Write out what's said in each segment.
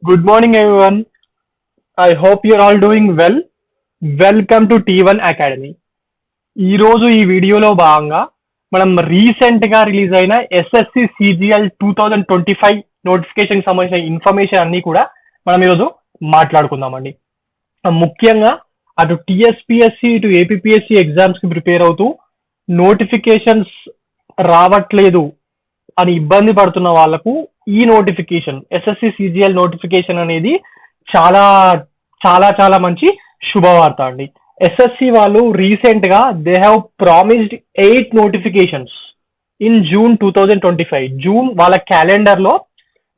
Good morning, everyone. I hope you're all doing well. Welcome to T1 academy. ఈరోజు ఈ వీడియోలో భాగంగా మనం రీసెంట్గా రిలీజ్ అయిన ఎస్ఎస్సి సిజిఎల్ 2025 నోటిఫికేషన్ సంబంధించిన ఇన్ఫర్మేషన్ అన్నీ కూడా మనం ఈరోజు మాట్లాడుకుందామండి. ముఖ్యంగా అటు టిఎస్పిఎస్సి ఇటు ఏపీఎస్సి ఎగ్జామ్స్కి ప్రిపేర్ అవుతూ నోటిఫికేషన్స్ రావట్లేదు అని ఇబ్బంది పడుతున్న వాళ్ళకు ఈ నోటిఫికేషన్ ఎస్ఎస్సి సిజిఎల్ నోటిఫికేషన్ అనేది చాలా చాలా చాలా మంచి శుభవార్త అండి. ఎస్ఎస్సి వాళ్ళు రీసెంట్ గా they have promised 8 notifications in June 2025. June వాళ్ళ క్యాలెండర్ లో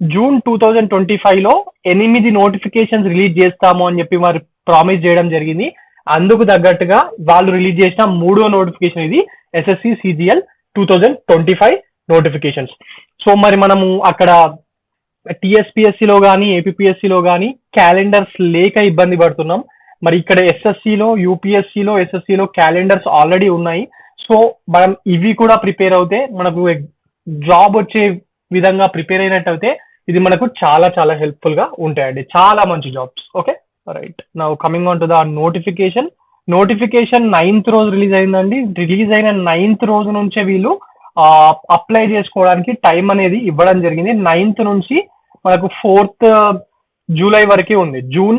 జూన్ 2025 లో 8 నోటిఫికేషన్స్ రిలీజ్ చేస్తాము అని చెప్పి వారు ప్రామిస్ చేయడం జరిగింది. అందుకు తగ్గట్టుగా వాళ్ళు రిలీజ్ చేసిన 3వ నోటిఫికేషన్ ఇది ఎస్ఎస్సి సిజిఎల్ 2025 నోటిఫికేషన్స్. సో మరి మనము అక్కడ టిఎస్పిఎస్సిలో కానీ ఏపీఎస్సిలో కానీ క్యాలెండర్స్ లేక ఇబ్బంది పడుతున్నాం. మరి ఇక్కడ ఎస్ఎస్సిలో యూపీఎస్సిలో ఎస్ఎస్సిలో క్యాలెండర్స్ ఆల్రెడీ ఉన్నాయి. సో మనం ఇవి కూడా ప్రిపేర్ అవుతే మనకు జాబ్ వచ్చే విధంగా ప్రిపేర్ అయినట్టు అయితే ఇది మనకు చాలా చాలా హెల్ప్ఫుల్ గా ఉంటాయండి. చాలా మంచి jobs. Okay, right. Now coming on to the notification. Notification 9th రోజు రిలీజ్ అయిందండి. రిలీజ్ అయిన 9th రోజు నుంచే వీళ్ళు అప్లై చేసుకోవడానికి టైం అనేది ఇవ్వడం జరిగింది. 9th నుంచి మనకు 4th జూలై వరకే ఉంది. జూన్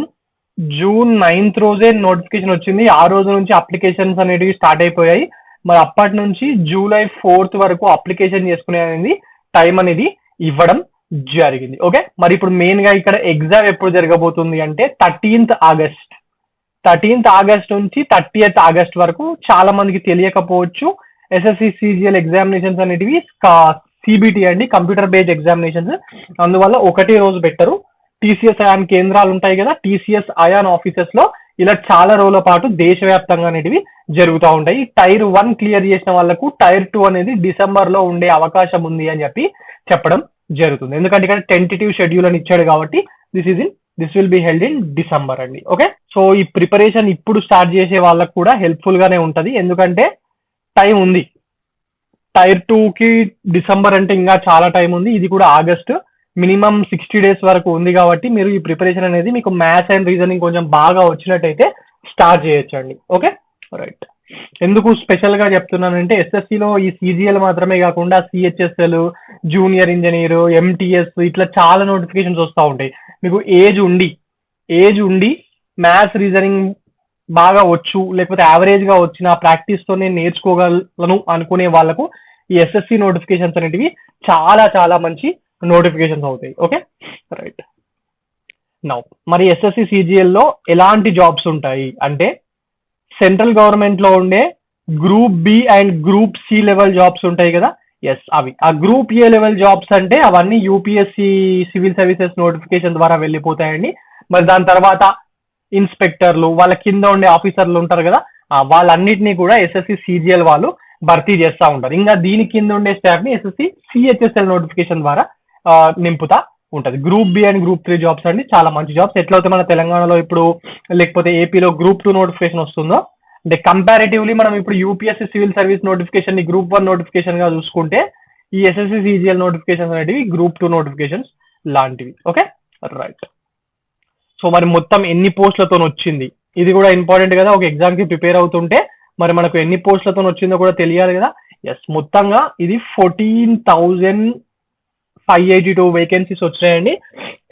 9th రోజే నోటిఫికేషన్ వచ్చింది. ఆ రోజు నుంచి అప్లికేషన్స్ అనేవి స్టార్ట్ అయిపోయాయి. మరి అప్పటి నుంచి జూలై 4th వరకు అప్లికేషన్ చేసుకునే అనేది టైం అనేది ఇవ్వడం జరిగింది. ఓకే, మరి ఇప్పుడు మెయిన్ గా ఇక్కడ ఎగ్జామ్ ఎప్పుడు జరగబోతుంది అంటే 13th ఆగస్ట్ నుంచి 30th ఆగస్ట్ వరకు. చాలా మందికి తెలియకపోవచ్చు, ఎస్ఎస్సి సిజిఎల్ ఎగ్జామినేషన్స్ అనేటివి సిబిటి అండి, కంప్యూటర్ బేస్డ్ ఎగ్జామినేషన్స్. అందువల్ల ఒకటే రోజు పెట్టరు. టీసీఎస్ అయాన్ కేంద్రాలు ఉంటాయి కదా, టీసీఎస్ అయాన్ ఆఫీసెస్ లో ఇలా చాలా రోజుల పాటు దేశవ్యాప్తంగా అనేటివి జరుగుతూ ఉంటాయి. టైర్ 1 క్లియర్ చేసిన వాళ్ళకు టైర్ 2 అనేది డిసెంబర్ లో ఉండే అవకాశం ఉంది అని చెప్పి చెప్పడం జరుగుతుంది. ఎందుకంటే ఇక్కడ టెంటేటివ్ షెడ్యూల్ అని ఇచ్చాడు కాబట్టి this will be held in December అండి. ఓకే, సో ఈ ప్రిపరేషన్ ఇప్పుడు స్టార్ట్ చేసే వాళ్ళకు కూడా హెల్ప్ఫుల్ గానే ఉంటది. ఎందుకంటే టైం ఉంది. టైర్ 2కి డిసెంబర్ అంటే ఇంకా చాలా టైం ఉంది. ఇది కూడా ఆగస్ట్, మినిమం 60 days వరకు ఉంది. కాబట్టి మీరు ఈ ప్రిపరేషన్ అనేది మీకు మ్యాథ్స్ అండ్ రీజనింగ్ కొంచెం బాగా వచ్చినట్టయితే స్టార్ట్ చేయొచ్చండి. Okay, right. ఎందుకు స్పెషల్ గా చెప్తున్నానంటే ఎస్ఎస్సిలో ఈ సిజిఎల్ మాత్రమే కాకుండా సిహెచ్ఎస్ఎల్, జూనియర్ ఇంజనీర్, ఎంటీఎస్ ఇట్లా చాలా నోటిఫికేషన్స్ వస్తూ ఉంటాయి. మీకు ఏజ్ ఉండి మ్యాథ్స్ రీజనింగ్ బాగా వచ్చు, లేకపోతే యావరేజ్ గా వచ్చిన ప్రాక్టీస్ తోనే నేర్చుకోగలను అనుకునే వాళ్ళకు ఈ ఎస్ఎస్సి నోటిఫికేషన్స్ అనేటివి చాలా చాలా మంచి నోటిఫికేషన్స్ అవుతాయి. Okay, right. నౌ మరి ఎస్ఎస్సి సిజిఎల్ లో ఎలాంటి జాబ్స్ ఉంటాయి అంటే సెంట్రల్ గవర్నమెంట్ లో ఉండే group B and group C level jobs ఉంటాయి కదా, ఎస్ అవి. ఆ గ్రూప్ ఏ లెవెల్ జాబ్స్ అంటే అవన్నీ యూపీఎస్సి సివిల్ సర్వీసెస్ నోటిఫికేషన్ ద్వారా వెళ్ళిపోతాయండి. మరి దాని తర్వాత ఇన్స్పెక్టర్లు, వాళ్ళ కింద ఉండే ఆఫీసర్లు ఉంటారు కదా, వాళ్ళన్నిటినీ కూడా ఎస్ఎస్సి సిజిఎల్ వాళ్ళు భర్తీ చేస్తూ ఉంటారు. ఇంకా దీని కింద ఉండే స్టాఫ్ ని ఎస్ఎస్సి సిహెచ్ఎస్ఎల్ నోటిఫికేషన్ ద్వారా నింపుతా ఉంటది. Group B and group 3 jobs అండి చాలా మంచి జాబ్స్. ఎట్లయితే మన తెలంగాణలో ఇప్పుడు లేకపోతే ఏపీలో గ్రూప్ 2 నోటిఫికేషన్ వస్తుందో, అంటే కంపారిటివ్లీ మనం ఇప్పుడు యూపీఎస్సి సివిల్ సర్వీస్ నోటిఫికేషన్ ని గ్రూప్ 1 నోటిఫికేషన్ గా చూసుకుంటే ఈ ఎస్ఎస్సి సిజిఎల్ నోటిఫికేషన్ అనేవి గ్రూప్ 2 నోటిఫికేషన్స్ లాంటివి. Okay, right. సో మరి మొత్తం ఎన్ని పోస్టులతో వచ్చింది ఇది కూడా ఇంపార్టెంట్ కదా. ఒక ఎగ్జామ్ కి ప్రిపేర్ అవుతుంటే మరి మనకు ఎన్ని పోస్టులతో వచ్చిందో కూడా తెలియాలి కదా. ఎస్, మొత్తంగా ఇది 14,582 వేకెన్సీస్ వచ్చాయండి.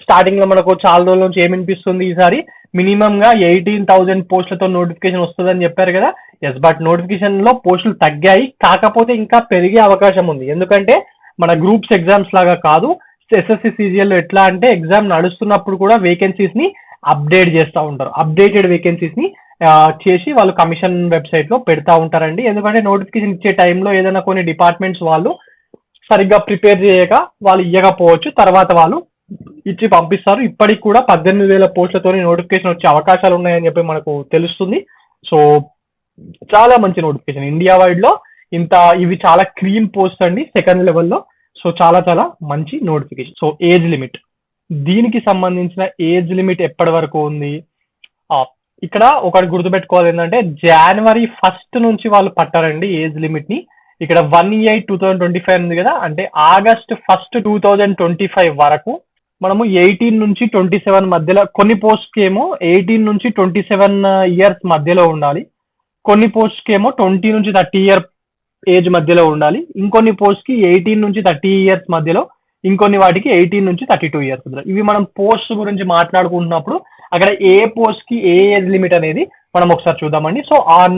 స్టార్టింగ్ లో మనకు చాలా రోజుల నుంచి ఏమనిపిస్తుంది, ఈసారి మినిమం గా 18,000 పోస్టులతో నోటిఫికేషన్ వస్తుందని చెప్పారు కదా. ఎస్, బట్ నోటిఫికేషన్ లో పోస్టులు తగ్గాయి. కాకపోతే ఇంకా పెరిగే అవకాశం ఉంది. ఎందుకంటే మన గ్రూప్స్ ఎగ్జామ్స్ లాగా కాదు, ఎస్ఎస్సి సిజిఎల్ ఎట్లా అంటే ఎగ్జామ్ నడుస్తున్నప్పుడు కూడా వేకెన్సీస్ ని అప్డేట్ చేస్తూ ఉంటారు. అప్డేటెడ్ వేకెన్సీస్ ని చేసి వాళ్ళు కమిషన్ వెబ్సైట్ లో పెడతా ఉంటారండి. ఎందుకంటే నోటిఫికేషన్ ఇచ్చే టైంలో ఏదైనా కొన్ని డిపార్ట్మెంట్స్ వాళ్ళు సరిగ్గా ప్రిపేర్ చేయక వాళ్ళు ఇవ్వకపోవచ్చు, తర్వాత వాళ్ళు ఇచ్చి పంపిస్తారు. ఇప్పటికి కూడా 18,000 పోస్టులతో నోటిఫికేషన్ వచ్చే అవకాశాలు ఉన్నాయని చెప్పి మనకు తెలుస్తుంది. సో చాలా మంచి నోటిఫికేషన్. ఇండియా వైడ్ లో ఇవి చాలా క్రీమ్ పోస్ట్ అండి సెకండ్ లెవెల్లో. సో చాలా చాలా మంచి నోటిఫికేషన్. సో ఏజ్ లిమిట్, దీనికి సంబంధించిన ఏజ్ లిమిట్ ఎప్పటి వరకు ఉంది? ఇక్కడ ఒకటి గుర్తుపెట్టుకోవాలి ఏంటంటే జనవరి 1st నుంచి వాళ్ళు పట్టారండి ఏజ్ లిమిట్ ని. ఇక్కడ 1/8/2025 ఉంది కదా, అంటే ఆగస్ట్ 1st 2025 వరకు మనము 18 నుంచి 27 మధ్యలో, కొన్ని పోస్ట్కి ఏమో 18 నుంచి 27 ఇయర్స్ మధ్యలో ఉండాలి, కొన్ని పోస్ట్కి ఏమో 20 నుంచి 30 ఇయర్ ఏజ్ మధ్యలో ఉండాలి, ఇంకొన్ని పోస్ట్కి 18 నుంచి 30 ఇయర్స్ మధ్యలో, ఇంకొన్ని వాటికి 18 నుంచి 32 ఇయర్స్ మధ్యలో. ఇవి మనం పోస్ట్ గురించి మాట్లాడుకుంటున్నప్పుడు అక్కడ ఏ పోస్ట్కి ఏ ఏజ్ లిమిట్ అనేది మనం ఒకసారి చూద్దామండి. సో ఆన్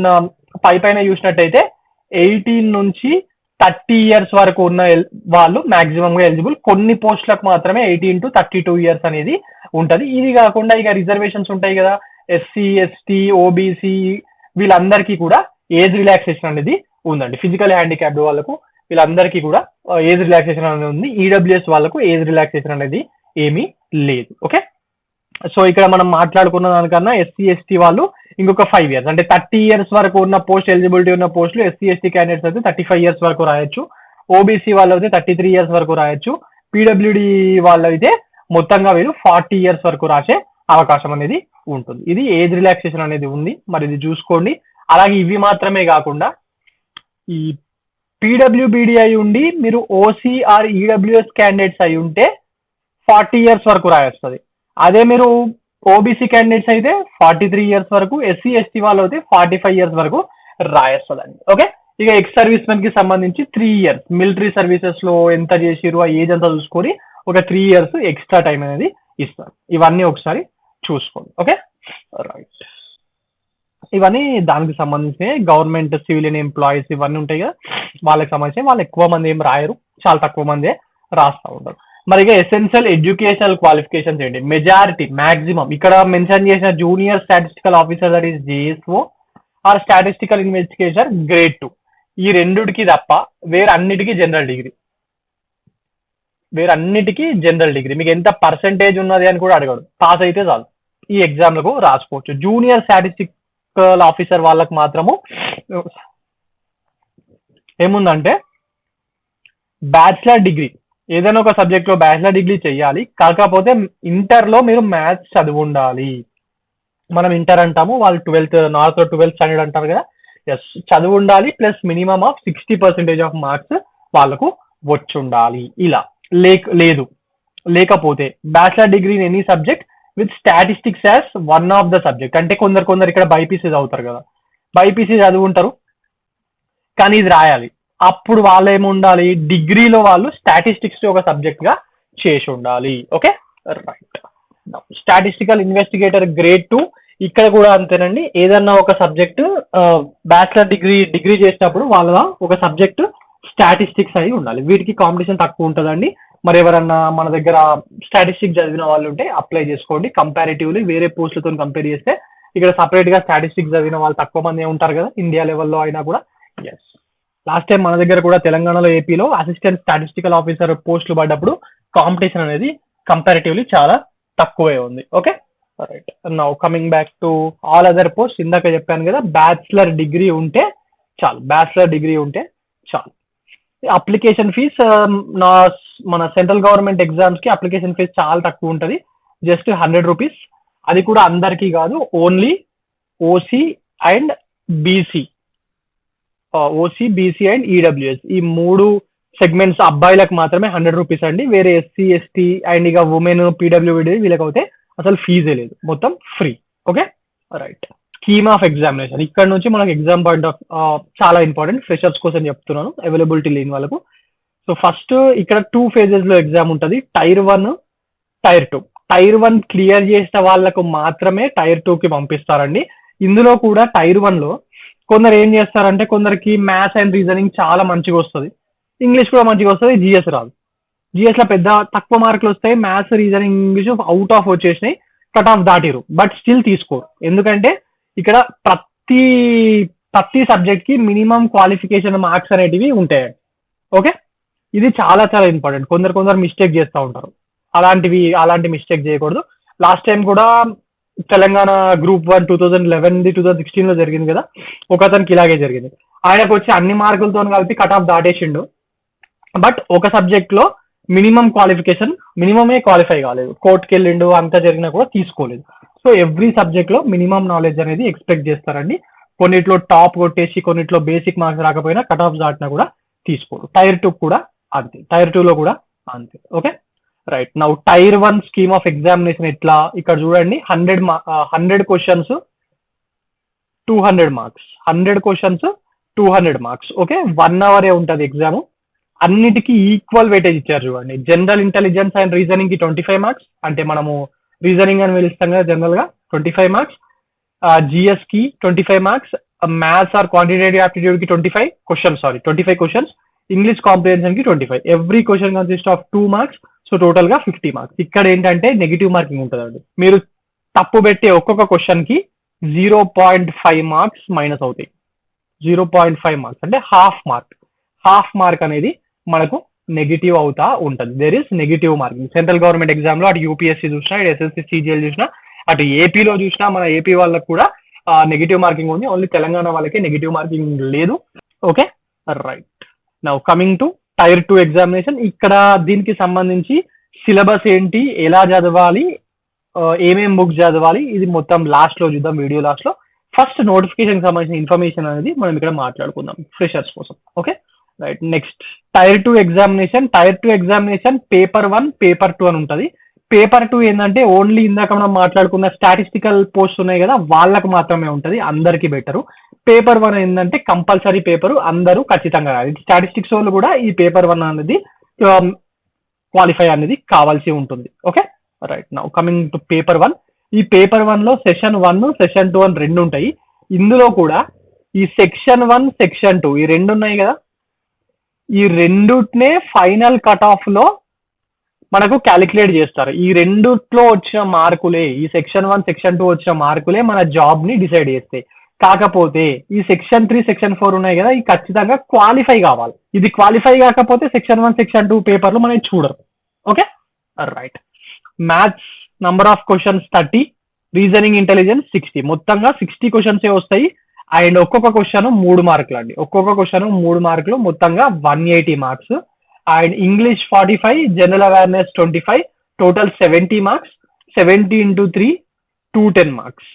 పైన చూసినట్టయితే 18 నుంచి 30 ఇయర్స్ వరకు ఉన్న వాళ్ళు మాక్సిమం గా ఎలిజిబుల్. కొన్ని పోస్టులకు మాత్రమే 18 to 32 ఇయర్స్ అనేది ఉంటది. ఇది కాకుండా ఇక రిజర్వేషన్స్ ఉంటాయి కదా, ఎస్సీ, ఎస్టీ, ఓబీసీ వీళ్ళందరికీ కూడా ఏజ్ రిలాక్సేషన్ అనేది ఉందండి. ఫిజికల్ హ్యాండిక్యాప్డ్ వాళ్ళకు వీళ్ళందరికీ కూడా ఏజ్ రిలాక్సేషన్ అనేది ఉంది. ఈడబ్ల్యూఎస్ వాళ్ళకు ఏజ్ రిలాక్సేషన్ అనేది ఏమీ లేదు. ఓకే, సో ఇక్కడ మనం మాట్లాడుకున్న దానికన్నా ఎస్సీ, ఎస్టీ వాళ్ళు ఇంకొక 5 ఇయర్స్, అంటే 30 ఇయర్స్ వరకు ఉన్న పోస్ట్ ఎలిజిబిలిటీ ఉన్న పోస్టులు ఎస్సీ, ఎస్టీ క్యాండిడేట్స్ అయితే 35 ఇయర్స్ వరకు రాయొచ్చు. ఓబీసీ వాళ్ళు అయితే 33 ఇయర్స్ వరకు రాయొచ్చు. పీడబ్ల్యూడి వాళ్ళు అయితే మొత్తంగా వీళ్ళు 40 ఇయర్స్ వరకు రాసే అవకాశం అనేది ఉంటుంది. ఇది ఏజ్ రిలాక్సేషన్ అనేది ఉంది, మరి ఇది చూసుకోండి. అలాగే ఇవి మాత్రమే కాకుండా ఈ పీడబ్ల్యూబీడీ అయి ఉండి మీరు ఓసీఆర్ ఈడబ్ల్యూఎస్ క్యాండిడేట్స్ అయి ఉంటే 40 ఇయర్స్ వరకు రాయొస్తుంది. అదే మీరు ఓబీసీ క్యాండిడేట్స్ అయితే 43 ఇయర్స్ వరకు, ఎస్సీ, ఎస్టీ వాళ్ళు అయితే 45 ఇయర్స్ వరకు రాయొస్తుందండి. ఓకే, ఇక ఎక్స్ సర్వీస్ మెన్ కి సంబంధించి 3 ఇయర్స్ మిలిటరీ సర్వీసెస్ లో ఎంత చేసిరు ఆ ఏజ్ అంతా చూసుకొని ఒక 3 ఇయర్స్ ఎక్స్ట్రా టైం అనేది ఇస్తారు. ఇవన్నీ ఒకసారి చూసుకోండి. Okay, right. ఇవన్నీ దానికి సంబంధించిన గవర్నమెంట్ సివిలియన్ ఎంప్లాయీస్ ఇవన్నీ ఉంటాయి కదా, వాళ్ళకి సంబంధించి వాళ్ళు ఎక్కువ మంది ఏం రాయరు, చాలా తక్కువ మందే రాస్తూ ఉంటారు. మరి ఇక ఎసెన్షియల్ ఎడ్యుకేషనల్ క్వాలిఫికేషన్స్ ఏంటి? మెజారిటీ మాక్సిమం ఇక్కడ మెన్షన్ చేసిన junior statistical officer, that is JSO or statistical investigation grade 2, ఈ రెండుకి తప్ప వేరన్నిటికీ జనరల్ డిగ్రీ. మీకు ఎంత పర్సెంటేజ్ ఉన్నది అని కూడా అడగడు, పాస్ అయితే చాలు ఈ ఎగ్జామ్లకు రాసుకోవచ్చు. జూనియర్ స్టాటిస్టికల్ ఆఫీసర్ వాళ్ళకు మాత్రము ఏముందంటే బ్యాచిలర్ డిగ్రీ, ఏదైనా ఒక సబ్జెక్ట్లో బ్యాచిలర్ డిగ్రీ చేయాలి. కాకపోతే ఇంటర్లో మీరు మ్యాథ్స్ చదివి ఉండాలి. మనం ఇంటర్ అంటాము, వాళ్ళు 12th నార్త్ 12th స్టాండర్డ్ అంటారు కదా, ఎస్ చదివి ఉండాలి. Plus minimum of 60% of marks వాళ్ళకు వచ్చి ఉండాలి. ఇలా లేకపోతే bachelor degree in any subject with statistics as one of the subject. అంటే కొందరు ఇక్కడ బైపీసీ చదువుతారు కదా, బైపీసీ చదివి ఉంటారు కానీ ఇది రాయాలి. అప్పుడు వాళ్ళు ఏముండాలి, డిగ్రీలో వాళ్ళు స్టాటిస్టిక్స్ ఒక సబ్జెక్ట్ గా చేసి ఉండాలి. Okay, right. Statistical investigator grade 2, ఇక్కడ కూడా అంతేనండి. ఏదన్నా ఒక సబ్జెక్ట్ బ్యాచిలర్ డిగ్రీ చేసినప్పుడు వాళ్ళ ఒక సబ్జెక్ట్ స్టాటిస్టిక్స్ అయి ఉండాలి. వీటికి కాంపిటీషన్ తక్కువ ఉంటుందండి. మరి ఎవరన్నా మన దగ్గర స్టాటిస్టిక్స్ చదివిన వాళ్ళు ఉంటే అప్లై చేసుకోండి. కంపారిటివ్లీ వేరే పోస్టులతో కంపేర్ చేస్తే ఇక్కడ సపరేట్ గా స్టాటిస్టిక్స్ చదివిన వాళ్ళు తక్కువ మంది ఉంటారు కదా, ఇండియా లెవెల్లో అయినా కూడా. ఎస్, లాస్ట్ టైం మన దగ్గర కూడా తెలంగాణలో, ఏపీలో అసిస్టెంట్ స్టాటిస్టికల్ ఆఫీసర్ పోస్టులు పడ్డప్పుడు కాంపిటీషన్ అనేది కంపారిటివ్లీ చాలా తక్కువే ఉంది. Okay, right. Now coming back to all other post. ఇందాక చెప్పాను కదా, బ్యాచిలర్ డిగ్రీ ఉంటే చాలు. అప్లికేషన్ ఫీజ్ మన సెంట్రల్ గవర్నమెంట్ ఎగ్జామ్స్ కి అప్లికేషన్ ఫీజ్ చాలా తక్కువ ఉంటుంది, జస్ట్ 100 రూపీస్. అది కూడా అందరికీ కాదు, only OC and BC and EWS ఈ 3 సెగ్మెంట్స్ అబ్బాయిలకు మాత్రమే 100 రూపీస్ అండి. వేరే ఎస్సీ, ఎస్టీ అండ్ ఇక ఉమెన్, పీడబ్ల్యూడి వీళ్ళకి అయితే అసలు ఫీజే లేదు, మొత్తం free. Okay, right. Scheme of examination, ఇక్కడ నుంచి మనకు ఎగ్జామ్ పాయింట్ ఆఫ్ చాలా ఇంపార్టెంట్, ఫ్రెషర్స్ కోసం చెప్తున్నాను, అవైలబిలిటీ లేని వాళ్ళకు. సో ఫస్ట్ ఇక్కడ 2 phases లో ఎగ్జామ్ ఉంటుంది, టైర్ 1, టైర్ 2. టైర్ 1 క్లియర్ చేసిన వాళ్ళకు మాత్రమే టైర్ 2కి పంపిస్తారండి. ఇందులో కూడా టైర్ 1లో కొందరు ఏం చేస్తారంటే, కొందరికి మ్యాథ్స్ అండ్ రీజనింగ్ చాలా మంచిగా వస్తుంది, ఇంగ్లీష్ కూడా మంచిగా వస్తుంది, జిఎస్ రాదు. జిఎస్ లో పెద్ద తక్కువ మార్కులు వస్తాయి, maths, reasoning, English out of వచ్చేసినాయి, కట్ ఆఫ్ దాటిరు, బట్ స్టిల్ తీసుకోరు. ఎందుకంటే ఇక్కడ ప్రతి సబ్జెక్ట్ కి మినిమం క్వాలిఫికేషన్ మార్క్స్ అనేటివి ఉంటాయి. ఓకే, ఇది చాలా చాలా ఇంపార్టెంట్. కొందరు మిస్టేక్ చేస్తూ ఉంటారు, అలాంటి మిస్టేక్ చేయకూడదు. లాస్ట్ టైం కూడా తెలంగాణ గ్రూప్ 1 2011 2016 జరిగింది కదా, ఒక అతనికి ఇలాగే జరిగింది. ఆయనకు వచ్చి అన్ని మార్కులతో కలిపి కట్ ఆఫ్ దాటేసిండు, బట్ ఒక సబ్జెక్ట్ లో మినిమం మినిమమే క్వాలిఫై కాలేదు, కోర్టుకి వెళ్ళిండు, అంతా జరిగినా కూడా తీసుకోలేదు. సో ఎవ్రీ సబ్జెక్ట్ లో మినిమం నాలెడ్జ్ అనేది ఎక్స్పెక్ట్ చేస్తారండి. కొన్నిట్లో టాప్ కొట్టేసి కొన్నిట్లో బేసిక్ మార్క్స్ రాకపోయినా కట్ ఆఫ్ దాటినా కూడా తీసుకోరు. టైర్ 2 కూడా అంతే, టైర్ 2లో కూడా అంతే. Okay, right. Now tier 1 scheme of examination ఎట్లా, ఇక్కడ చూడండి 100 questions 200 marks, 100 questions 200 marks. Okay, 1 అవరే ఉంటుంది ఎగ్జామ్. అన్నిటికీ ఈక్వల్ వెయిటేజ్ ఇచ్చారు చూడండి. జనరల్ ఇంటెలిజెన్స్ అండ్ రీజనింగ్ కి 25 మార్క్స్, అంటే మనము రీజనింగ్ అని పిలుస్తాం కదా జనరల్ గా, 25 మార్క్స్. జిఎస్ కి 25 marks, maths or quantitative aptitude కి 25 క్వశ్చన్స్, ఇంగ్లీష్ కాంప్రిహెన్షన్ కి 25. Every question consist of 2 marks. So total గా 50 మార్క్స్. ఇక్కడ ఏంటంటే నెగిటివ్ మార్కింగ్ ఉంటుందండి. మీరు తప్పు పెట్టే ఒక్కొక్క క్వశ్చన్ కి 0.5 మార్క్స్ మైనస్ అవుతాయి. 0.5 మార్క్స్ అంటే హాఫ్ మార్క్ అనేది మనకు నెగిటివ్ అవుతా ఉంటుంది. There is negative marking. Central government exam లో అటు యూపీఎస్సీ చూసినా, ఇటు ఎస్ఎస్సీ సిజిఎల్ చూసినా, అటు ఏపీలో చూసినా, మన ఏపీ వాళ్ళకి కూడా నెగిటివ్ మార్కింగ్ ఉంది. ఓన్లీ తెలంగాణ వాళ్ళకి నెగిటివ్ మార్కింగ్ లేదు. Okay, right. Now coming to tier 2 examination. ఇక్కడ దీనికి సంబంధించి సిలబస్ ఏంటి, ఎలా చదవాలి, ఏమేం బుక్స్ చదవాలి, ఇది మొత్తం లాస్ట్ లో చూద్దాం, వీడియో లాస్ట్ లో. ఫస్ట్ నోటిఫికేషన్ సంబంధించిన ఇన్ఫర్మేషన్ అనేది మనం ఇక్కడ మాట్లాడుకుందాం ఫ్రెషర్స్ కోసం. Okay, right. Next tier 2 examination paper 1, paper 2 అని ఉంటుంది. పేపర్ 2 ఏంటంటే ఓన్లీ ఇందాక మనం మాట్లాడుకున్న స్టాటిస్టికల్ పోస్ట్ ఉన్నాయి కదా, వాళ్ళకు మాత్రమే ఉంటుంది, అందరికి బెటరు. పేపర్ 1 ఏంటంటే కంపల్సరీ పేపరు, అందరూ ఖచ్చితంగా రాయాలి. స్టాటిస్టిక్స్ వాళ్ళు కూడా ఈ పేపర్ 1 అనేది క్వాలిఫై అనేది కావాల్సి ఉంటుంది. Okay, right. Now coming to paper 1. ఈ పేపర్ 1 లో సెషన్ 1, సెషన్ 2 అని రెండు ఉంటాయి. ఇందులో కూడా ఈ సెక్షన్ 1, సెక్షన్ 2 ఈ రెండు ఉన్నాయి కదా, ఈ రెండునే ఫైనల్ కట్ ఆఫ్ లో మనకు క్యాలిక్యులేట్ చేస్తారు. ఈ రెండుట్లో వచ్చిన మార్కులే, ఈ సెక్షన్ 1, సెక్షన్ 2 వచ్చిన మార్కులే మన జాబ్ ని డిసైడ్ చేస్తాయి. కాకపోతే ఈ సెక్షన్ 3, సెక్షన్ 4 ఉన్నాయి కదా, ఇది ఖచ్చితంగా క్వాలిఫై కావాలి. ఇది క్వాలిఫై కాకపోతే సెక్షన్ 1, సెక్షన్ 2 పేపర్లు మనం చూడరు. Okay, right. Maths number of questions 30, reasoning intelligence 60. మొత్తంగా 60 క్వశ్చన్స్ వస్తాయి. అండ్ ఒక్కొక్క క్వశ్చన్ 3 మార్కులు అండి. ఒక్కొక్క క్వశ్చన్ 3 మార్కులు, మొత్తంగా 180 marks. And English 45, general awareness 25, total 70 marks. 70 into 3 210 marks.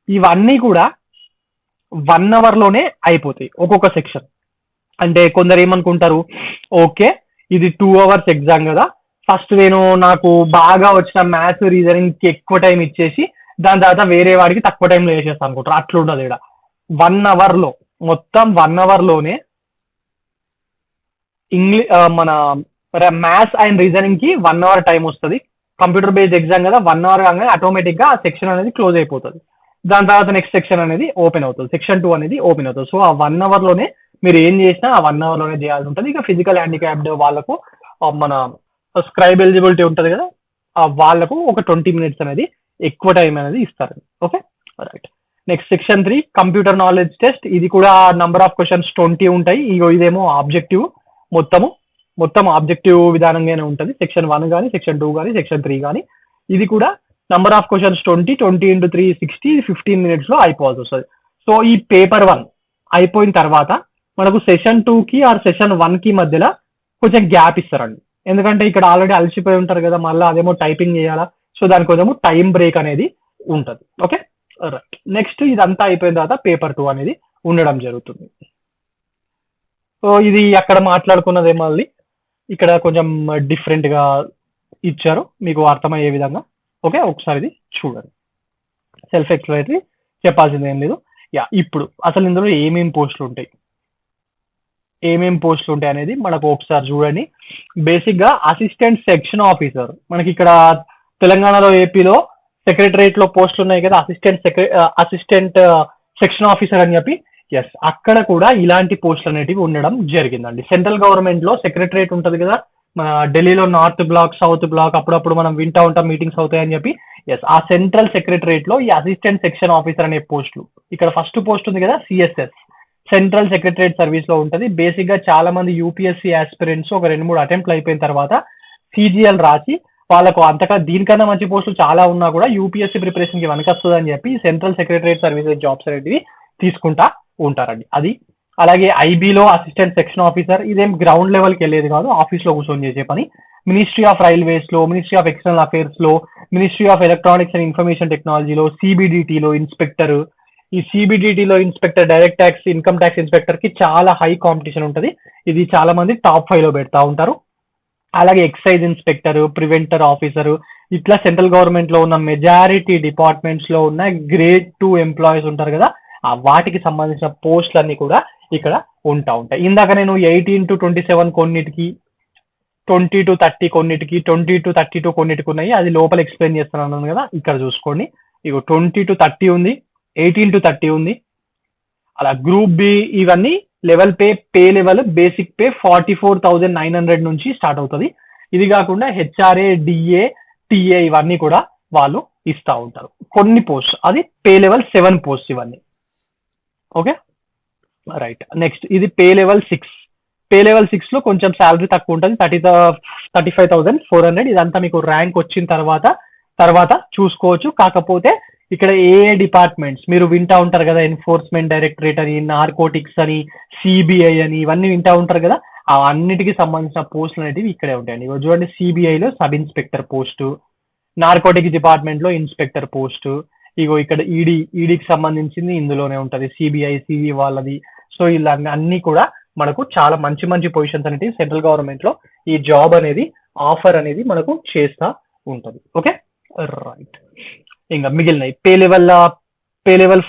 ఇవన్నీ కూడా 1 అవర్ లోనే అయిపోతాయి ఒక్కొక్క సెక్షన్. అంటే కొందరు ఏమనుకుంటారు, ఓకే ఇది 2 అవర్స్ ఎగ్జామ్ కదా, ఫస్ట్ నాకు బాగా వచ్చిన మ్యాథ్స్ రీజనింగ్ కి ఎక్కువ టైం ఇచ్చేసి దాని తర్వాత వేరే వాడికి తక్కువ టైంలో వేసేస్తాను అనుకుంటారు. అట్లా ఉండదు. ఇక్కడ 1 అవర్ లో, మొత్తం 1 అవర్ లోనే మన మ్యాథ్స్ అండ్ రీజనింగ్ కి 1 అవర్ టైం వస్తుంది. కంప్యూటర్ బేస్డ్ ఎగ్జామ్ కదా, 1 అవర్ కాగానే ఆటోమేటిక్ గా ఆ సెక్షన్ అనేది క్లోజ్ అయిపోతుంది. దాని తర్వాత నెక్స్ట్ సెక్షన్ అనేది ఓపెన్ అవుతుంది, సెక్షన్ 2 అనేది ఓపెన్ అవుతుంది. సో ఆ 1 అవర్ లోనే మీరు ఏం చేసినా ఆ 1 అవర్ లోనే చేయాల్సి ఉంటుంది. ఇక ఫిజికల్ హ్యాండిక్యాప్డ్ వాళ్ళకు మన స్క్రైబ్ ఎలిజిబిలిటీ ఉంటుంది కదా, వాళ్ళకు ఒక 20 minutes అనేది ఎక్కువ టైం అనేది ఇస్తారు. Okay, right. Next section 3 computer knowledge test. ఇది కూడా నంబర్ ఆఫ్ క్వశ్చన్స్ 20 ఉంటాయి. ఇదేమో ఆబ్జెక్టివ్, మొత్తం ఆబ్జెక్టివ్ విధానంగానే ఉంటుంది. సెక్షన్ 1 కానీ, సెక్షన్ 2 కానీ, సెక్షన్ 3 కానీ. ఇది కూడా number of questions 20 into 3 60, 15 minutes లో అయిపోవాల్సి వస్తుంది. సో ఈ పేపర్ 1 అయిపోయిన తర్వాత మనకు సెషన్ 2 కి ఆర్ సెషన్ 1 కి మధ్యలో కొంచెం గ్యాప్ ఇస్తారండి. ఎందుకంటే ఇక్కడ ఆల్రెడీ అలసిపోయి ఉంటారు కదా, మళ్ళీ అదేమో టైపింగ్ చేయాలా, సో దానికోసము టైం బ్రేక్ అనేది ఉంటుంది. Okay, right. నెక్స్ట్ ఇదంతా అయిపోయిన తర్వాత పేపర్ 2 అనేది ఉండడం జరుగుతుంది. సో ఇది అక్కడ మాట్లాడుకున్నదే మళ్ళీ ఇక్కడ కొంచెం డిఫరెంట్ గా ఇచ్చారు, మీకు అర్థమయ్యే విధంగా. ఓకే, ఒకసారి ఇది చూడండి. సెల్ఫ్ ఎక్స్ప్లెనేటరీ, చెప్పాల్సింది ఏం లేదు. ఇప్పుడు అసలు ఇందులో ఏమేమి పోస్టులు ఉంటాయి అనేది మనకు ఒకసారి చూడండి. బేసిక్ గా అసిస్టెంట్ సెక్షన్ ఆఫీసర్, మనకి ఇక్కడ తెలంగాణలో, ఏపీలో సెక్రటరేట్ లో పోస్టులు ఉన్నాయి కదా, అసిస్టెంట్ సెక్షన్ ఆఫీసర్ అని చెప్పి. ఎస్, అక్కడ కూడా ఇలాంటి పోస్టులు అనేటివి ఉండడం జరిగిందండి. సెంట్రల్ గవర్నమెంట్ లో సెక్రటరేట్ ఉంటుంది కదా, మన ఢిల్లీలో నార్త్ బ్లాక్, సౌత్ బ్లాక్, అప్పుడప్పుడు మనం వింటా ఉంటాం మీటింగ్స్ అవుతాయని చెప్పి. ఎస్, ఆ సెంట్రల్ సెక్రటరేట్ లో ఈ అసిస్టెంట్ సెక్షన్ ఆఫీసర్ అనే పోస్టులు, ఇక్కడ ఫస్ట్ పోస్ట్ ఉంది కదా సిఎస్ఎస్, సెంట్రల్ సెక్రటరేట్ సర్వీస్ లో ఉంటుంది. బేసిక్ గా చాలా మంది యూపీఎస్సీ ఆస్పిరెంట్స్ ఒక 2-3 అటెంప్ట్లు అయిపోయిన తర్వాత సిజిఎల్ రాసి వాళ్ళకు అంతగా దీనికన్నా మంచి పోస్టులు చాలా ఉన్నా కూడా యూపీఎస్సీ ప్రిపరేషన్ కి వస్తుంది అని చెప్పి సెంట్రల్ సెక్రటరేట్ సర్వీసెస్ జాబ్స్ అనేవి తీసుకుంటా ఉంటారండి. అది అలాగే ఐబీలో అసిస్టెంట్ సెక్షన్ ఆఫీసర్, ఇదేం గ్రౌండ్ లెవెల్కి వెళ్ళేది కాదు, ఆఫీస్ లో కూర్చొని చేసే పని. మినిస్ట్రీ ఆఫ్ రైల్వేస్ లో, మినిస్ట్రీ ఆఫ్ ఎక్స్టర్నల్ అఫైర్స్ లో, ministry of electronics and information టెక్నాలజీలో, సిబిడిటీలో ఇన్స్పెక్టర్. ఈ సిబిడిటీలో inspector, direct tax, income tax inspector కి చాలా హై కాంపిటీషన్ ఉంటుంది. ఇది చాలా మంది టాప్ 5 లో పెడతా ఉంటారు. అలాగే ఎక్సైజ్ ఇన్స్పెక్టర్, ప్రివెంటర్ ఆఫీసరు, ఇట్లా సెంట్రల్ గవర్నమెంట్ లో ఉన్న మెజారిటీ డిపార్ట్మెంట్స్ లో ఉన్న గ్రేడ్ 2 ఎంప్లాయీస్ ఉంటారు కదా, ఆ వాటికి సంబంధించిన పోస్టులన్నీ కూడా ఇక్కడ ఉంటాయి. ఇందాక నేను 18 to 27 కొన్నిటికి, 20 to 30 కొన్నిటికి, 20 to 32 కొన్నిటికి ఉన్నాయి. అది లోపల ఎక్స్ప్లెయిన్ చేస్తున్నాను కదా, ఇక్కడ చూసుకోండి. ఇగో 20 to 30 ఉంది, 18 to 30 ఉంది. అలా గ్రూప్ బి ఇవన్నీ level pay level basic pay 44,900 నుంచి స్టార్ట్ అవుతుంది. ఇది కాకుండా హెచ్ఆర్ఏ, డిఏ, టిఏ ఇవన్నీ కూడా వాళ్ళు ఇస్తూ ఉంటారు. కొన్ని పోస్ట్ అది పే లెవెల్ 7 పోస్ట్ ఇవన్నీ. Okay right. నెక్స్ట్ ఇది పే లెవెల్ 6. పే లెవెల్ 6 లో కొంచెం శాలరీ తక్కువ ఉంటుంది, 35,400. ఇదంతా మీకు ర్యాంక్ వచ్చిన తర్వాత చూసుకోవచ్చు. కాకపోతే ఇక్కడ ఏ డిపార్ట్మెంట్స్ మీరు వింటా ఉంటారు కదా, ఎన్ఫోర్స్మెంట్ డైరెక్టరేట్ అని, నార్కోటిక్స్ అని, సిబిఐ అని, ఇవన్నీ వింటా ఉంటారు కదా, ఆ అన్నిటికి సంబంధించిన పోస్టులు అనేవి ఇక్కడే ఉంటాయండి. చూడండి, సిబిఐలో sub inspector post, narcotics department లో ఇన్స్పెక్టర్ పోస్టు, ఇగో ఇక్కడ ఈడీకి సంబంధించింది ఇందులోనే ఉంటుంది, సిబిఐ సివి వాళ్ళది. సో ఇలా అన్ని కూడా మనకు చాలా మంచి మంచి పొజిషన్స్ అనేవి సెంట్రల్ గవర్నమెంట్ లో ఈ జాబ్ అనేది ఆఫర్ అనేది మనకు చేస్తా ఉంటుంది. Okay right. ఇంకా మిగిలినవి పే లెవెల్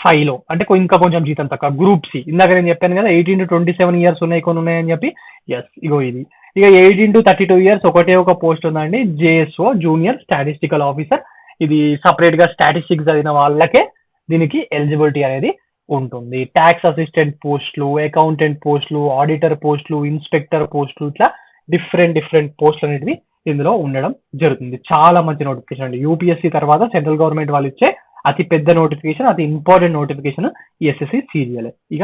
5 లో అంటే ఇంకా కొంచెం జీతం తక్కువ. గ్రూప్ సి ఇందాక నేను చెప్పాను కదా 18 to 27 ఇయర్స్ ఉన్నాయి, కొన్ని ఉన్నాయని చెప్పి. ఎస్ ఇగో ఇది. ఇక 18 to 32 ఇయర్స్ ఒకటే ఒక పోస్ట్ ఉందండి, జేఎస్ఓ, జూనియర్ స్టాటిస్టికల్ ఆఫీసర్. ఇది సపరేట్ గా స్టాటిస్టిక్స్ చదివిన వాళ్ళకే దీనికి ఎలిజిబిలిటీ అనేది ఉంటుంది. ట్యాక్స్ అసిస్టెంట్ పోస్టులు, అకౌంటెంట్ పోస్టులు, ఆడిటర్ పోస్టులు, ఇన్స్పెక్టర్ పోస్టులు, ఇట్లా డిఫరెంట్ పోస్టులు అనేవి ఇందులో ఉండడం జరుగుతుంది. చాలా మంచి నోటిఫికేషన్ అండి. యూపీఎస్సీ తర్వాత సెంట్రల్ గవర్నమెంట్ వాళ్ళు ఇచ్చే అతి పెద్ద నోటిఫికేషన్, అతి ఇంపార్టెంట్ నోటిఫికేషన్ ఈ ఎస్ఎస్సి సీరియల్. ఇక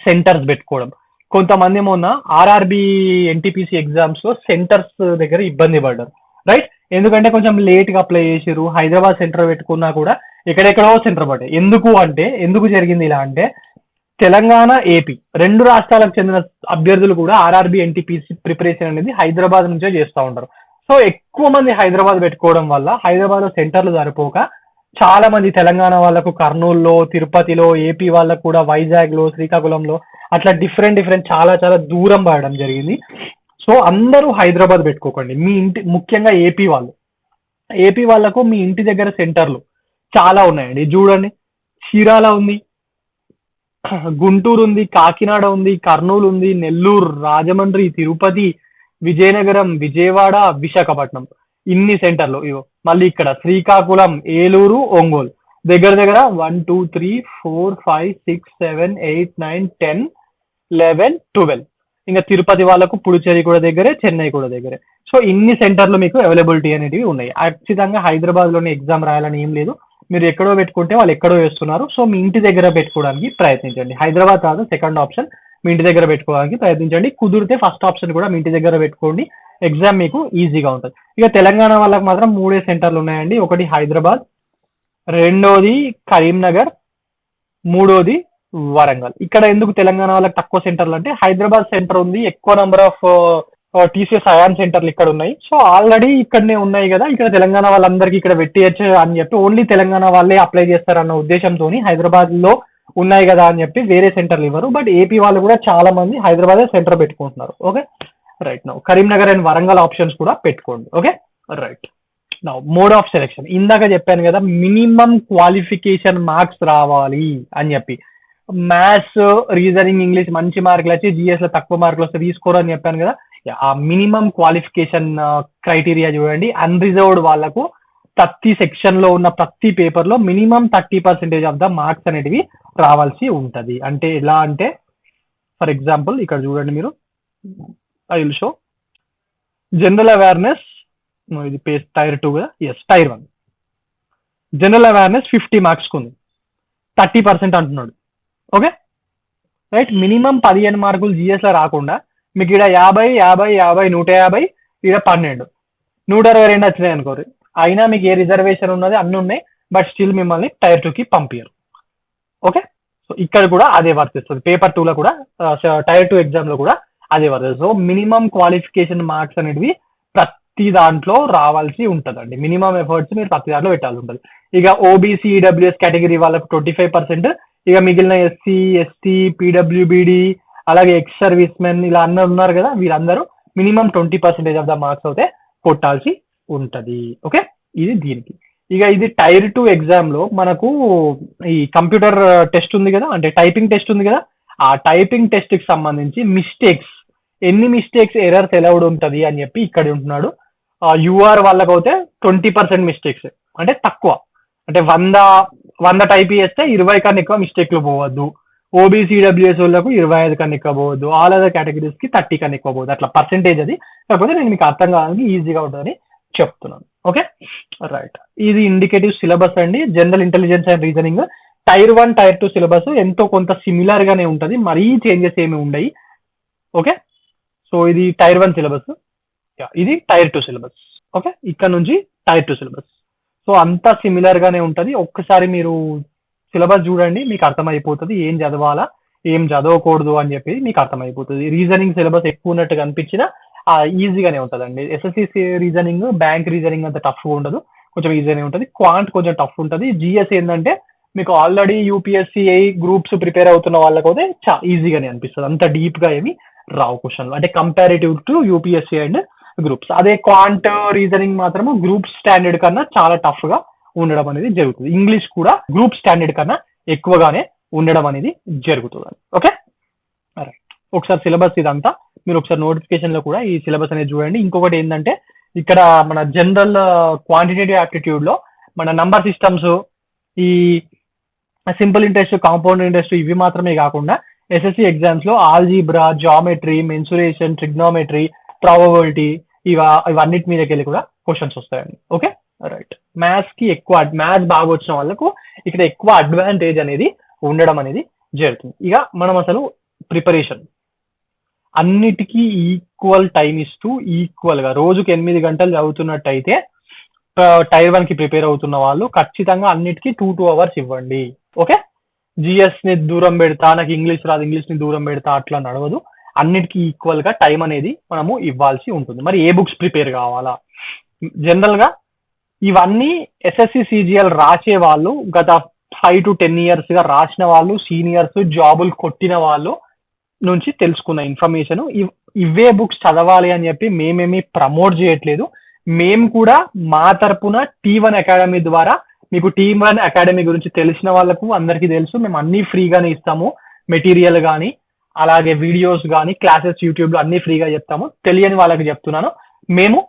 సెంటర్స్ పెట్టుకోవడం, కొంతమంది మొన్న ఆర్ఆర్బి ఎన్టీపీసీ ఎగ్జామ్స్ లో సెంటర్స్ దగ్గర ఇబ్బంది పడ్డారు, రైట్. ఎందుకంటే కొంచెం లేట్ గా అప్లై చేసారు. హైదరాబాద్ సెంటర్ పెట్టుకున్నా కూడా ఎక్కడెక్కడో సెంటర్ పడ్డాయి. ఎందుకు జరిగింది ఇలా అంటే, తెలంగాణ, ఏపీ రెండు రాష్ట్రాలకు చెందిన అభ్యర్థులు కూడా ఆర్ఆర్బి ఎన్టీపీసీ ప్రిపరేషన్ అనేది హైదరాబాద్ నుంచే చేస్తూ ఉంటారు. సో ఎక్కువ మంది హైదరాబాద్ పెట్టుకోవడం వల్ల హైదరాబాద్ లో సెంటర్లు సరిపోక చాలా మంది తెలంగాణ వాళ్ళకు కర్నూలులో, తిరుపతిలో, ఏపీ వాళ్ళకు కూడా వైజాగ్ లో, శ్రీకాకుళంలో అట్లా డిఫరెంట్ చాలా చాలా దూరం పడడం జరిగింది. సో అందరూ హైదరాబాద్ పెట్టుకోకండి. మీ ఇంటి, ముఖ్యంగా ఏపీ వాళ్ళకు మీ ఇంటి దగ్గర సెంటర్లు చాలా ఉన్నాయండి. చూడండి, చీరాల ఉంది, గుంటూరు ఉంది, కాకినాడ ఉంది, కర్నూలు ఉంది, నెల్లూరు, రాజమండ్రి, తిరుపతి, విజయనగరం, విజయవాడ, విశాఖపట్నం, ఇన్ని సెంటర్లు. ఇవో మళ్ళీ ఇక్కడ శ్రీకాకుళం, ఏలూరు, ఒంగోలు దగ్గర 1 2 3 4 5 6 7 8 9 10 11 12. ఇంకా తిరుపతి వాళ్ళకు పుడుచేరి కూడా దగ్గరే, చెన్నై కూడా దగ్గరే. సో ఇన్ని సెంటర్లు మీకు అవైలబిలిటీ అనేవి ఉన్నాయి. ఖచ్చితంగా హైదరాబాద్ లోనే ఎగ్జామ్ రాయాలని ఏం లేదు. మీరు ఎక్కడో పెట్టుకుంటే వాళ్ళు ఎక్కడో వేస్తున్నారు. సో మీ ఇంటి దగ్గర పెట్టుకోవడానికి ప్రయత్నించండి. హైదరాబాద్ కాదు సెకండ్ ఆప్షన్, మీ ఇంటి దగ్గర పెట్టుకోవడానికి ప్రయత్నించండి. కుదిరితే ఫస్ట్ ఆప్షన్ కూడా మీ ఇంటి దగ్గర పెట్టుకోండి, ఎగ్జామ్ మీకు ఈజీగా ఉంటుంది. ఇక తెలంగాణ వాళ్ళకి మాత్రం 3 సెంటర్లు ఉన్నాయండి. ఒకటి హైదరాబాద్, రెండోది కరీంనగర్, మూడోది వరంగల్. ఇక్కడ ఎందుకు తెలంగాణ వాళ్ళకి తక్కువ సెంటర్లు అంటే, హైదరాబాద్ సెంటర్ ఉంది, ఎక్కువ నెంబర్ ఆఫ్ టీసీఎస్ అయాన్ సెంటర్లు ఇక్కడ ఉన్నాయి. సో ఆల్రెడీ ఇక్కడనే ఉన్నాయి కదా, ఇక్కడ తెలంగాణ వాళ్ళందరికీ ఇక్కడ పెట్టేయచ్చు అని చెప్పి ఓన్లీ తెలంగాణ వాళ్ళే అప్లై చేస్తారన్న ఉద్దేశంతో హైదరాబాద్ లో ఉన్నాయి కదా అని చెప్పి వేరే సెంటర్లు ఇవ్వరు. బట్ ఏపీ వాళ్ళు కూడా చాలా మంది హైదరాబాద్ సెంటర్ పెట్టుకుంటున్నారు. Okay right. Now Karimnagar and Warangal options కూడా పెట్టుకోండి. Okay right. Now mode of selection, ఇందాక చెప్పాను కదా మినిమం క్వాలిఫికేషన్ మార్క్స్ రావాలి అని చెప్పి. మ్యాథ్స్, రీజనింగ్, ఇంగ్లీష్ మంచి మార్కులు వచ్చి జిఎస్ లో తక్కువ మార్కులు వస్తే తీసుకోరు అని చెప్పాను కదా. ఆ మినిమం క్వాలిఫికేషన్ క్రైటీరియా చూడండి. అన్రిజర్వ్డ్ వాళ్ళకు ప్రతి సెక్షన్ లో ఉన్న ప్రతి పేపర్ లో మినిమం 30% ఆఫ్ ద మార్క్స్ అనేటివి రావాల్సి ఉంటది. అంటే ఎలా అంటే, ఫర్ ఎగ్జాంపుల్ ఇక్కడ చూడండి మీరు, I will show general awareness, ఇది టైర్ 2 కదా, as tier 1. General awareness 50 marks ఉంది, 30% అంటున్నాడు. Okay right. మినిమం 15 మార్కులు జిఎస్ లో రాకుండా మీకు ఇక్కడ 50 50 50 150, ఇక్కడ 12 122 వచ్చినాయి అనుకోరు, అయినా మీకు ఏ రిజర్వేషన్ ఉన్నది అన్ని ఉన్నాయి, బట్ స్టిల్ మిమ్మల్ని టైర్ 2కి పంపించరు. ఓకే సో ఇక్కడ కూడా అదే వర్తిస్తుంది. పేపర్ 2 లో కూడా, టైర్ 2 ఎగ్జామ్ లో కూడా అదే వర్తిస్తుంది. సో మినిమం క్వాలిఫికేషన్ మార్క్స్ అనేవి ప్రతి దాంట్లో రావాల్సి ఉంటుందండి. మినిమం ఎఫర్ట్స్ మీరు ప్రతి దాంట్లో పెట్టాల్సి ఉంటుంది. ఇక ఓబీసీ, ఈడబ్ల్యూఎస్ కేటగిరీ వాళ్ళకు 25%, ఇక మిగిలిన ఎస్సీ, ఎస్టీ, పీడబ్ల్యూబీడి, అలాగే ఎక్స్ సర్వీస్ మెన్ ఇలా అందరూ ఉన్నారు కదా, వీళ్ళందరూ మినిమం 20% ఆఫ్ ద మార్క్స్ అయితే కొట్టాల్సి ఉంటది. ఓకే, ఇది దీనికి. ఇక ఇది టైర్ 2 ఎగ్జామ్ లో మనకు ఈ కంప్యూటర్ టెస్ట్ ఉంది కదా, అంటే టైపింగ్ టెస్ట్ ఉంది కదా, ఆ టైపింగ్ టెస్ట్ కి సంబంధించి మిస్టేక్స్, ఎన్ని మిస్టేక్స్ ఎర్రర్స్ ఎలౌడ్ ఉంటది అని చెప్పి ఇక్కడ ఉంటున్నాడు. యూఆర్ వాళ్ళకి అయితే 20% మిస్టేక్స్, అంటే తక్కువ, అంటే 100 టైప్ చేస్తే 20 కన్నా ఎక్కువ మిస్టేక్లు పోవద్దు. ఓబీసీడబ్ల్యూఎస్ వాళ్ళకు 25 కన్నా ఎక్కువ పోవద్దు. ఆల్ అదర్ కేటగిరీస్ కి 30 కన్నా ఎక్కువ పోవద్దు. అట్లా పర్సెంటేజ్ అది. కాకపోతే నేను మీకు అర్థం కావడానికి ఈజీగా ఉంటుందని చెప్తున్నాను. Okay, right. ఇది ఇండికేటివ్ సిలబస్ అండి, general intelligence and reasoning. Tier 1 tier 2 syllabus ఎంతో కొంత సిమిలర్ గానే ఉంటది, మరీ చేంజెస్ ఏమి ఉండయి. ఓకే, సో ఇది టైర్ 1 సిలబస్, ఇది టైర్ 2 సిలబస్. ఓకే, ఇక్కడ నుంచి టైర్ 2 సిలబస్. సో అంతా సిమిలర్ గానే ఉంటది. ఒక్కసారి మీరు సిలబస్ చూడండి, మీకు అర్థమైపోతుంది ఏం చదవాలా ఏం చదవకూడదు అని చెప్పి మీకు అర్థమైపోతుంది. రీజనింగ్ సిలబస్ ఎక్కువ ఉన్నట్టుగా అనిపించినా ఈజీగానే ఉంటుందండి. ఎస్ఎస్సి రీజనింగ్, బ్యాంక్ రీజనింగ్ అంత టఫ్గా ఉండదు, కొంచెం ఈజీగానే ఉంటుంది. క్వాంట్ కొంచెం టఫ్ ఉంటుంది. జిఎస్ ఏంటంటే మీకు ఆల్రెడీ యూపీఎస్సీ గ్రూప్స్ ప్రిపేర్ అవుతున్న వాళ్ళకి అయితే ఈజీగానే అనిపిస్తుంది, అంత డీప్ గా ఏమి రావు క్వశ్చన్లు, అంటే comparative to UPSC and groups. అదే క్వాంట్ రీజనింగ్ మాత్రము గ్రూప్ స్టాండర్డ్ కన్నా చాలా టఫ్ గా ఉండడం అనేది జరుగుతుంది. ఇంగ్లీష్ కూడా గ్రూప్ స్టాండర్డ్ కన్నా ఎక్కువగానే ఉండడం అనేది జరుగుతుంది. Okay, right. ఒకసారి సిలబస్ ఇదంతా మీరు ఒకసారి నోటిఫికేషన్ లో కూడా ఈ సిలబస్ అనేది చూడండి. ఇంకొకటి ఏంటంటే ఇక్కడ మన జనరల్ క్వాంటిటేటివ్ యాప్టిట్యూడ్ లో మన నంబర్ సిస్టమ్స్, ఈ సింపుల్ ఇంట్రెస్ట్, కాంపౌండ్ ఇంట్రెస్ట్ ఇవి మాత్రమే కాకుండా ఎస్ఎస్సి ఎగ్జామ్స్ లో algebra, geometry, mensuration, trigonometry, probability ఇవన్నిటి మీదకి వెళ్ళి కూడా క్వశ్చన్స్ వస్తాయండి. Okay, right. మ్యాథ్స్ కి ఎక్కువ, మ్యాథ్స్ బాగా వచ్చిన వాళ్ళకు ఇక్కడ ఎక్కువ అడ్వాంటేజ్ అనేది ఉండడం అనేది జరుగుతుంది. ఇక మనం అసలు ప్రిపరేషన్ అన్నిటికీ ఈక్వల్ టైం ఇస్తూ ఈక్వల్ గా రోజుకి 8 గంటలు చదువుతున్నట్టయితే టైర్ 1 కి ప్రిపేర్ అవుతున్న వాళ్ళు ఖచ్చితంగా అన్నిటికీ 2 అవర్స్ ఇవ్వండి. ఓకే, జిఎస్ ని దూరం పెడతా, నాకు ఇంగ్లీష్ రాదు ఇంగ్లీష్ ని దూరం పెడతా అట్లా నడవదు. అన్నిటికీ ఈక్వల్ గా టైం అనేది మనము ఇవ్వాల్సి ఉంటుంది. మరి ఏ బుక్స్ ప్రిపేర్ కావాలా? జనరల్ గా ఇవన్నీ ఎస్ఎస్సి సిజిఎల్ రాసే వాళ్ళు, గత 5 to 10 years గా రాసిన వాళ్ళు, సీనియర్స్, జాబులు కొట్టిన వాళ్ళు నుంచి తెలుసుకున్న ఇన్ఫర్మేషన్. ఇవే బుక్స్ చదవాలి అని చెప్పి మేమేమి ప్రమోట్ చేయట్లేదు. మేము కూడా మా తరపున T1 అకాడమీ ద్వారా, మీకు T1 అకాడమీ గురించి తెలిసిన వాళ్ళకు అందరికీ తెలుసు, మేము అన్ని ఫ్రీగానే ఇస్తాము. మెటీరియల్ కానీ, అలాగే వీడియోస్ కానీ, క్లాసెస్ యూట్యూబ్ లో అన్ని ఫ్రీగా చెప్తాము. తెలియని వాళ్ళకి చెప్తున్నాను, మేము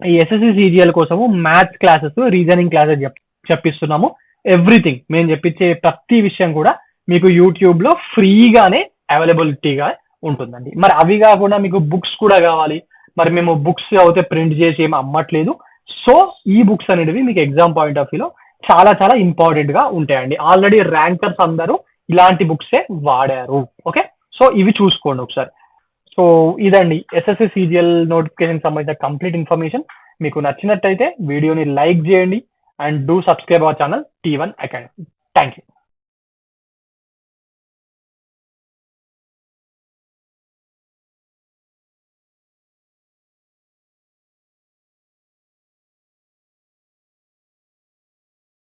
ఈ ఎస్ఎస్సి సిజిఎల్ కోసము మ్యాథ్స్ క్లాసెస్, రీజనింగ్ క్లాసెస్ చెప్పిస్తున్నాము. ఎవ్రీథింగ్ మేము చెప్పించే ప్రతి విషయం కూడా మీకు యూట్యూబ్ లో ఫ్రీగానే అవైలబిలిటీగా ఉంటుందండి. మరి అవి కాకుండా మీకు బుక్స్ కూడా కావాలి, మరి మేము బుక్స్ అయితే ప్రింట్ చేసి ఏమి అమ్మట్లేదు. సో ఈ బుక్స్ అనేవి మీకు ఎగ్జామ్ పాయింట్ ఆఫ్ వ్యూలో చాలా చాలా ఇంపార్టెంట్ గా ఉంటాయండి. ఆల్రెడీ ర్యాంకర్స్ అందరూ ఇలాంటి బుక్సే వాడారు. ఓకే, సో ఇవి చూసుకోండి ఒకసారి. సో ఇదండి ఎస్ఎస్సి సిజిఎల్ నోటిఫికేషన్ సంబంధించిన కంప్లీట్ ఇన్ఫర్మేషన్. మీకు నచ్చినట్టయితే వీడియోని లైక్ చేయండి and do subscribe our channel T1 academy. Thank you.